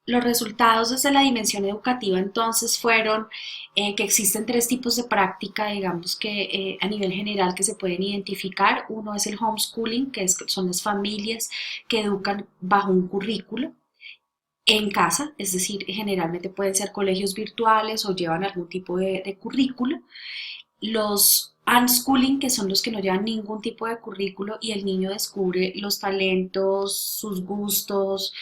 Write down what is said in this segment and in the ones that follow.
Los resultados desde la dimensión educativa entonces fueron que existen tres tipos de práctica, digamos que a nivel general que se pueden identificar. Uno es el homeschooling, son las familias que educan bajo un currículo en casa, es decir, generalmente pueden ser colegios virtuales o llevan algún tipo de currículo. Los unschooling, que son los que no llevan ningún tipo de currículo y el niño descubre los talentos, sus gustos,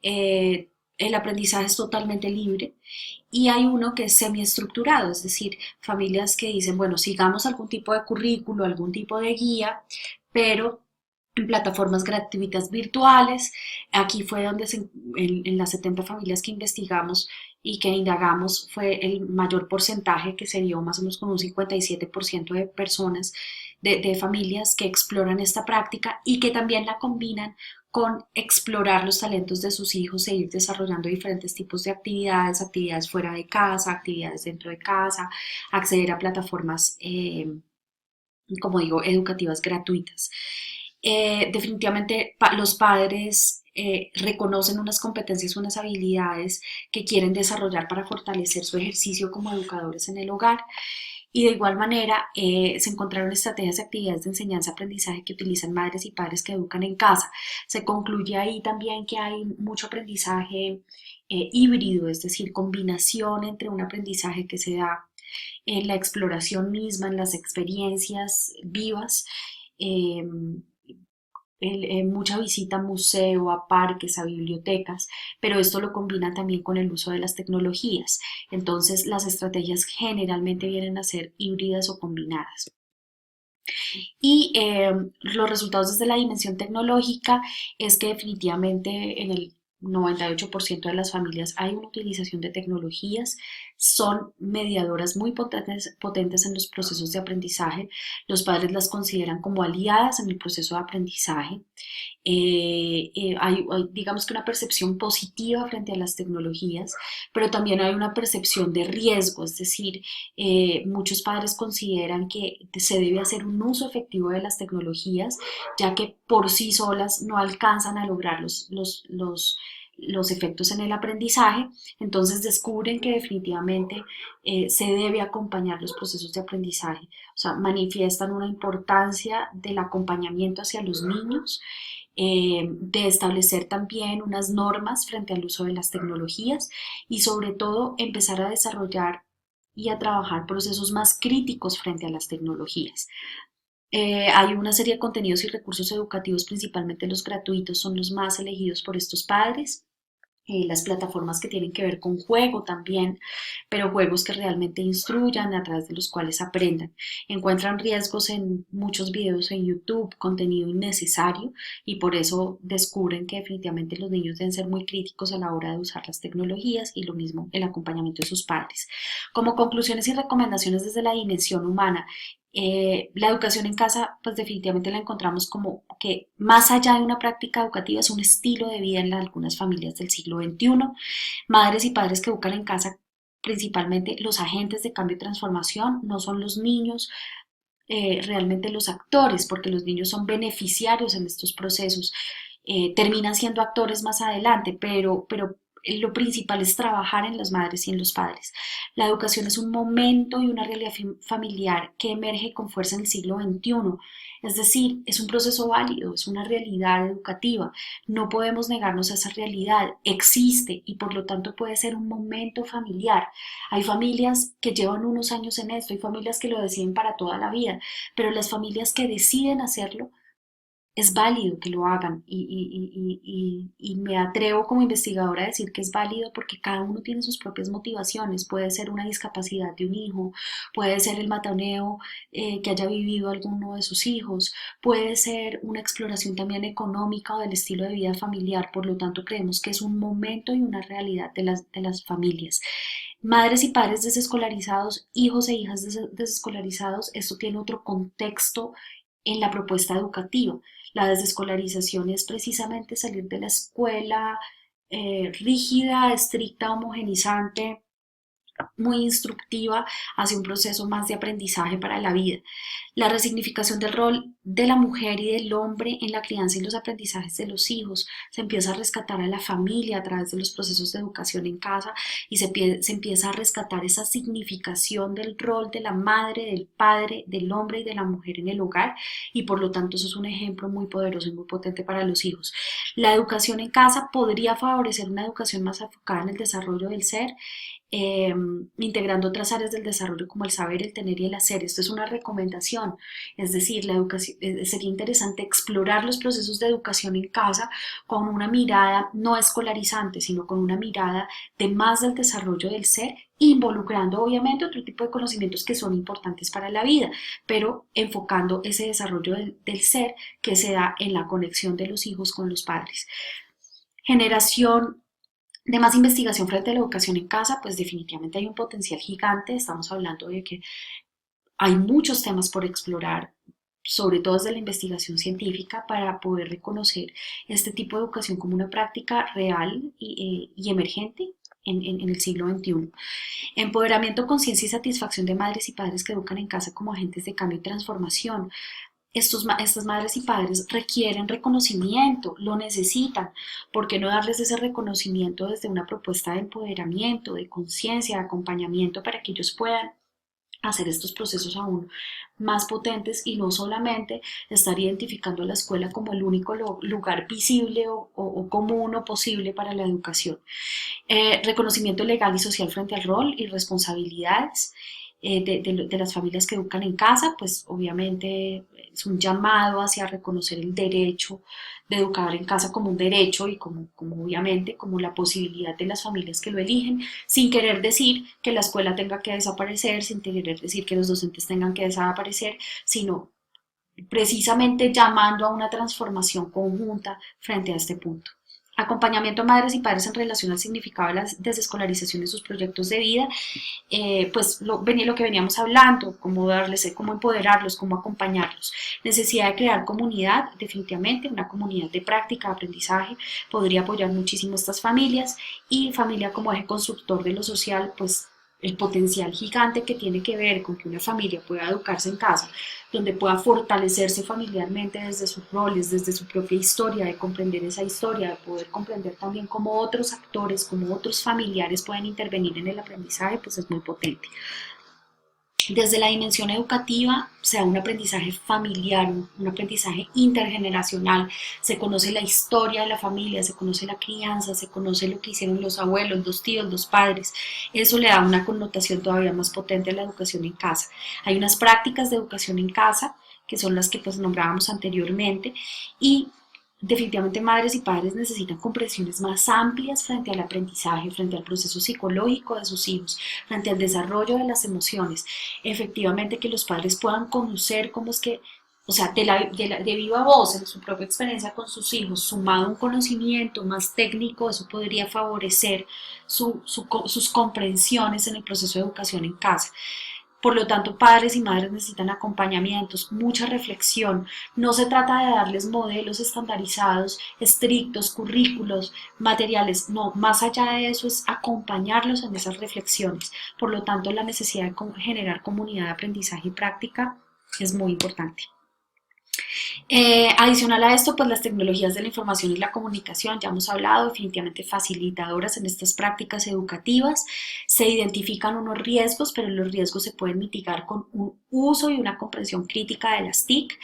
el aprendizaje es totalmente libre. Y hay uno que es semiestructurado, es decir, familias que dicen, bueno, sigamos algún tipo de currículo, algún tipo de guía, pero en plataformas gratuitas virtuales. Aquí fue donde en las 70 familias que investigamos y que indagamos fue el mayor porcentaje que se dio más o menos con un 57% de personas, de familias que exploran esta práctica y que también la combinan con explorar los talentos de sus hijos e ir desarrollando diferentes tipos de actividades, actividades fuera de casa, actividades dentro de casa, acceder a plataformas, como digo, educativas gratuitas. Definitivamente los padres reconocen unas competencias, unas habilidades que quieren desarrollar para fortalecer su ejercicio como educadores en el hogar. Y de igual manera, se encontraron estrategias y actividades de enseñanza-aprendizaje que utilizan madres y padres que educan en casa. Se concluye ahí también que hay mucho aprendizaje híbrido, es decir, combinación entre un aprendizaje que se da en la exploración misma, en las experiencias vivas, eh, mucha visita a museo, a parques, a bibliotecas, pero esto lo combina también con el uso de las tecnologías. Entonces, las estrategias generalmente vienen a ser híbridas o combinadas. Y los resultados desde la dimensión tecnológica es que definitivamente en el 98% de las familias hay una utilización de tecnologías, son mediadoras muy potentes en los procesos de aprendizaje, los padres las consideran como aliadas en el proceso de aprendizaje, digamos que una percepción positiva frente a las tecnologías, pero también hay una percepción de riesgo, es decir, muchos padres consideran que se debe hacer un uso efectivo de las tecnologías, ya que por sí solas no alcanzan a lograr los efectos en el aprendizaje, entonces descubren que definitivamente se debe acompañar los procesos de aprendizaje, o sea, manifiestan una importancia del acompañamiento hacia los niños, de establecer también unas normas frente al uso de las tecnologías y sobre todo empezar a desarrollar y a trabajar procesos más críticos frente a las tecnologías. Hay una serie de contenidos y recursos educativos, principalmente los gratuitos, son los más elegidos por estos padres. Las plataformas que tienen que ver con juego también, pero juegos que realmente instruyan, a través de los cuales aprendan. Encuentran riesgos en muchos videos en YouTube, contenido innecesario, y por eso descubren que definitivamente los niños deben ser muy críticos a la hora de usar las tecnologías y lo mismo el acompañamiento de sus padres. Como conclusiones y recomendaciones desde la dimensión humana, la educación en casa, pues definitivamente la encontramos como que más allá de una práctica educativa es un estilo de vida en algunas familias del siglo XXI. Madres y padres que educan en casa, principalmente los agentes de cambio y transformación, no son los niños realmente los actores, porque los niños son beneficiarios en estos procesos, terminan siendo actores más adelante, pero lo principal es trabajar en las madres y en los padres. La educación es un momento y una realidad familiar que emerge con fuerza en el siglo XXI. Es decir, es un proceso válido, es una realidad educativa. No podemos negarnos a esa realidad. Existe y por lo tanto puede ser un momento familiar. Hay familias que llevan unos años en esto, hay familias que lo deciden para toda la vida, pero las familias que deciden hacerlo es válido que lo hagan y me atrevo como investigadora a decir que es válido porque cada uno tiene sus propias motivaciones. Puede ser una discapacidad de un hijo, puede ser el matoneo que haya vivido alguno de sus hijos, puede ser una exploración también económica o del estilo de vida familiar. Por lo tanto, creemos que es un momento y una realidad de las familias. Madres y padres desescolarizados, hijos e hijas desescolarizados, esto tiene otro contexto en la propuesta educativa. La desescolarización es precisamente salir de la escuela rígida, estricta, homogenizante, muy instructiva hacia un proceso más de aprendizaje para la vida. La resignificación del rol de la mujer y del hombre en la crianza y los aprendizajes de los hijos. Se empieza a rescatar a la familia a través de los procesos de educación en casa y se empieza a rescatar esa significación del rol de la madre, del padre, del hombre y de la mujer en el hogar, y por lo tanto eso es un ejemplo muy poderoso y muy potente para los hijos. La educación en casa podría favorecer una educación más enfocada en el desarrollo del ser, eh, integrando otras áreas del desarrollo como el saber, el tener y el hacer. Esto es una recomendación, es decir, la educación, sería interesante explorar los procesos de educación en casa con una mirada no escolarizante, sino con una mirada de más del desarrollo del ser, involucrando obviamente otro tipo de conocimientos que son importantes para la vida, pero enfocando ese desarrollo del ser que se da en la conexión de los hijos con los padres. Generación de más investigación frente a la educación en casa, pues definitivamente hay un potencial gigante. Estamos hablando de que hay muchos temas por explorar, sobre todo desde la investigación científica, para poder reconocer este tipo de educación como una práctica real y emergente en el siglo XXI. Empoderamiento, conciencia y satisfacción de madres y padres que educan en casa como agentes de cambio y transformación. Estas madres y padres requieren reconocimiento, lo necesitan. ¿Por qué no darles ese reconocimiento desde una propuesta de empoderamiento, de conciencia, de acompañamiento para que ellos puedan hacer estos procesos aún más potentes y no solamente estar identificando a la escuela como el único lugar visible o común o posible para la educación? Reconocimiento legal y social frente al rol y responsabilidades de las familias que educan en casa, pues obviamente es un llamado hacia reconocer el derecho de educar en casa como un derecho y como obviamente como la posibilidad de las familias que lo eligen, sin querer decir que la escuela tenga que desaparecer, sin querer decir que los docentes tengan que desaparecer, sino precisamente llamando a una transformación conjunta frente a este punto. Acompañamiento a madres y padres en relación al significado de la desescolarización de sus proyectos de vida, pues lo que veníamos hablando, cómo darles, cómo empoderarlos, cómo acompañarlos. Necesidad de crear comunidad, definitivamente, una comunidad de práctica, de aprendizaje, podría apoyar muchísimo a estas familias, y familia como eje constructor de lo social, pues el potencial gigante que tiene que ver con que una familia pueda educarse en casa, donde pueda fortalecerse familiarmente desde sus roles, desde su propia historia, de comprender esa historia, de poder comprender también cómo otros actores, cómo otros familiares pueden intervenir en el aprendizaje, pues es muy potente. Desde la dimensión educativa se da un aprendizaje familiar, un aprendizaje intergeneracional, se conoce la historia de la familia, se conoce la crianza, se conoce lo que hicieron los abuelos, los tíos, los padres. Eso le da una connotación todavía más potente a la educación en casa. Hay unas prácticas de educación en casa que son las que pues nombrábamos anteriormente, y definitivamente madres y padres necesitan comprensiones más amplias frente al aprendizaje, frente al proceso psicológico de sus hijos, frente al desarrollo de las emociones. Efectivamente que los padres puedan conocer cómo es que, o sea, de viva voz, en su propia experiencia con sus hijos, sumado a un conocimiento más técnico, eso podría favorecer sus comprensiones en el proceso de educación en casa. Por lo tanto, padres y madres necesitan acompañamientos, mucha reflexión. No se trata de darles modelos estandarizados, estrictos, currículos, materiales. No, más allá de eso es acompañarlos en esas reflexiones. Por lo tanto, la necesidad de generar comunidad de aprendizaje y práctica es muy importante. Adicional a esto, pues las tecnologías de la información y la comunicación, ya hemos hablado, definitivamente facilitadoras en estas prácticas educativas. Se identifican unos riesgos, pero los riesgos se pueden mitigar con un uso y una comprensión crítica de las TIC,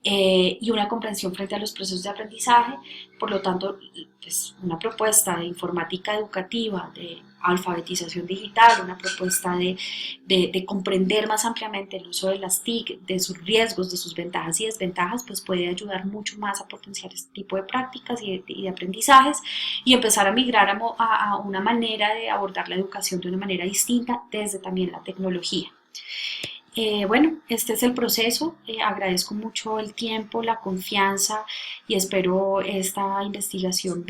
y una comprensión frente a los procesos de aprendizaje. Por lo tanto, pues, una propuesta de informática educativa, de alfabetización digital, una propuesta de comprender más ampliamente el uso de las TIC, de sus riesgos, de sus ventajas y desventajas, pues puede ayudar mucho más a potenciar este tipo de prácticas y de aprendizajes, y empezar a migrar a una manera de abordar la educación de una manera distinta desde también la tecnología. Bueno, este es el proceso. Agradezco mucho el tiempo, la confianza, y espero esta investigación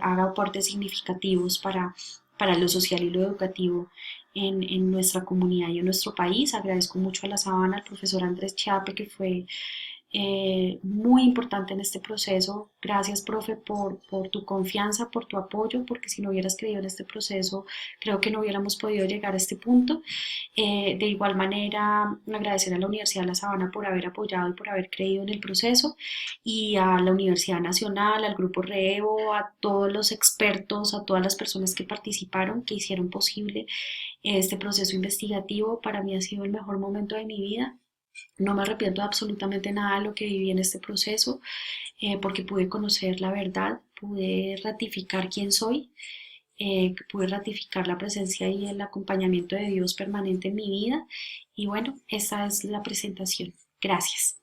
haga aportes significativos para lo social y lo educativo en nuestra comunidad y en nuestro país. Agradezco mucho a La Sabana, al profesor Andrés Chiape, que fue muy importante en este proceso. Gracias, profe, por tu confianza, por tu apoyo, porque si no hubieras creído en este proceso, creo que no hubiéramos podido llegar a este punto. De igual manera, agradecer a la Universidad de La Sabana por haber apoyado y por haber creído en el proceso, y a la Universidad Nacional, al Grupo Reevo, a todos los expertos, a todas las personas que participaron, que hicieron posible este proceso investigativo. Para mí ha sido el mejor momento de mi vida. No me arrepiento de absolutamente nada de lo que viví en este proceso, porque pude conocer la verdad, pude ratificar quién soy, pude ratificar la presencia y el acompañamiento de Dios permanente en mi vida. Y bueno, esa es la presentación. Gracias.